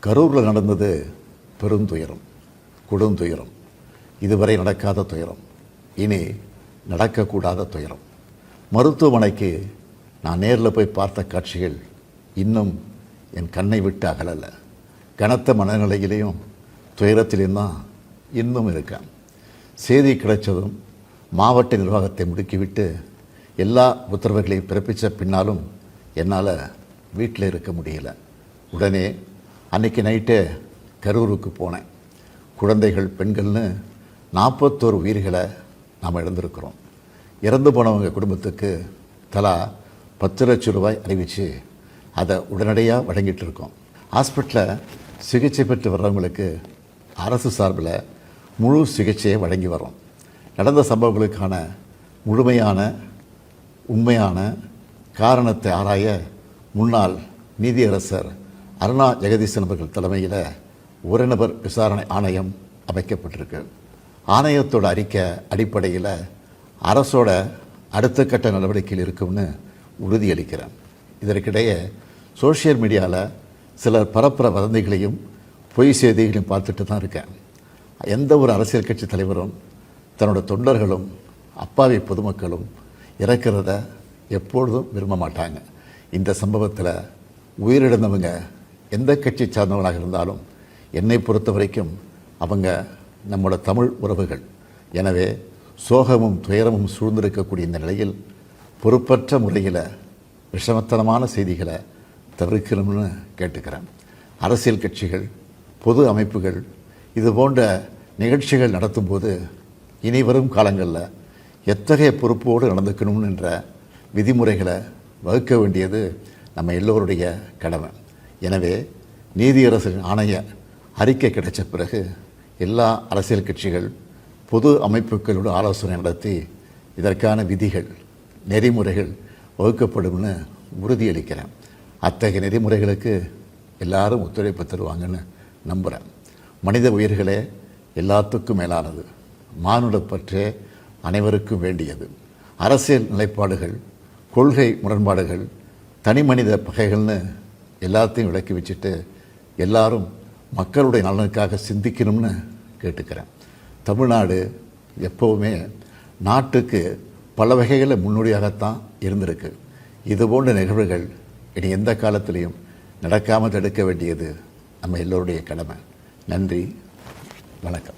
கரூரில் நடந்தது பெருந்துயரம், கொடுந்துயரம். இதுவரை நடக்காத துயரம், இனி நடக்கக்கூடாத துயரம். மருத்துவமனைக்கு நான் நேரில் போய் பார்த்த காட்சிகள் இன்னும் என் கண்ணை விட்டு அகலலை. கனத்த மனநிலையிலையும் துயரத்திலையும் தான் இன்னும் இருக்கேன். செய்தி கிடைச்சதும் மாவட்ட நிர்வாகத்தை முடுக்கிவிட்டு எல்லா உத்தரவுகளையும் பிறப்பித்த பின்னாலும் என்னால் வீட்டில் இருக்க முடியல. உடனே அன்றைக்கி நைட்டே கரூருக்கு போனேன். குழந்தைகள், பெண்கள்னு 41 உயிர்களை நாம் இழந்திருக்கிறோம். இறந்து போனவங்க குடும்பத்துக்கு தலா 10 லட்சம் ரூபாய் அறிவித்து அதை உடனடியாக வழங்கிட்டு இருக்கோம். ஹாஸ்பிட்டலில் சிகிச்சை பெற்று வர்றவங்களுக்கு அரசு சார்பில் முழு சிகிச்சையை வழங்கி வரோம். நடந்த சம்பவங்களுக்கான முழுமையான உண்மையான காரணத்தை ஆராய முன்னாள் நீதியரசர் அருணா ஜெகதீசன் அவர்கள் தலைமையில் ஒரு நபர் விசாரணை ஆணையம் அமைக்கப்பட்டிருக்கு. ஆணையத்தோட அறிக்கை அடிப்படையில் அரசோட அடுத்த கட்ட நடவடிக்கையில் இருக்கும்னு உறுதியளிக்கிறேன். இதற்கிடையே சோஷியல் மீடியாவில் சிலர் பரப்புகிற வதந்திகளையும் பொய் செய்திகளையும் பார்த்துட்டு தான் இருக்கேன். எந்த ஒரு அரசியல் கட்சி தலைவரும் தன்னோட தொண்டர்களும் அப்பாவி பொதுமக்களும் இறக்கிறத எப்பொழுதும் விரும்ப மாட்டாங்க. இந்த சம்பவத்தில் உயிரிழந்தவங்க எந்த கட்சி சார்ந்தவங்களாக இருந்தாலும் என்னை பொறுத்த வரைக்கும் அவங்க நம்மளோட தமிழ் உறவுகள். எனவே சோகமும் துயரமும் சூழ்ந்திருக்கக்கூடிய இந்த நிலையில் பொறுப்பற்ற முறையில் விஷமத்தனமான செய்திகளை தவிர்க்கணும்னு கேட்டுக்கிறேன். அரசியல் கட்சிகள், பொது அமைப்புகள் இது போன்ற நிகழ்ச்சிகள் நடத்தும்போது இனி வரும் காலங்களில் எத்தகைய பொறுப்போடு நடந்துக்கணும்னு என்ற விதிமுறைகளை வகுக்க வேண்டியது நம்ம எல்லோருடைய கடமை. எனவே நீதியரசரின் ஆணைய அறிக்கை கிடைச்ச பிறகு எல்லா அரசியல் கட்சிகள், பொது அமைப்புகளோடு ஆலோசனை நடத்தி இதற்கான விதிகள், நெறிமுறைகள் வகுக்கப்படும்னு உறுதியளிக்கிறேன். அத்தகைய நெறிமுறைகளுக்கு எல்லாரும் ஒத்துழைப்பு தருவாங்கன்னு நம்புகிறேன். மனித உயிர்களே எல்லாத்துக்கும் மேலானது. மானுடப்பற்றே அனைவருக்கும் வேண்டியது. அரசியல் நிலைப்பாடுகள், கொள்கை முரண்பாடுகள், தனி மனித பகைகள்னு எல்லாத்தையும் விலக்கி வச்சுட்டு எல்லாரும் மக்களுடைய நலனுக்காக சிந்திக்கணும்னு கேட்டுக்கிறேன். தமிழ்நாடு எப்போவுமே நாட்டுக்கு பல வகைகளில் முன்னோடியாகத்தான் இருந்திருக்கு. இதுபோன்ற நிகழ்வுகள் இனி எந்த காலத்திலையும் நடக்காமல் தடுக்க வேண்டியது நம்ம எல்லோருடைய கடமை. நன்றி, வணக்கம்.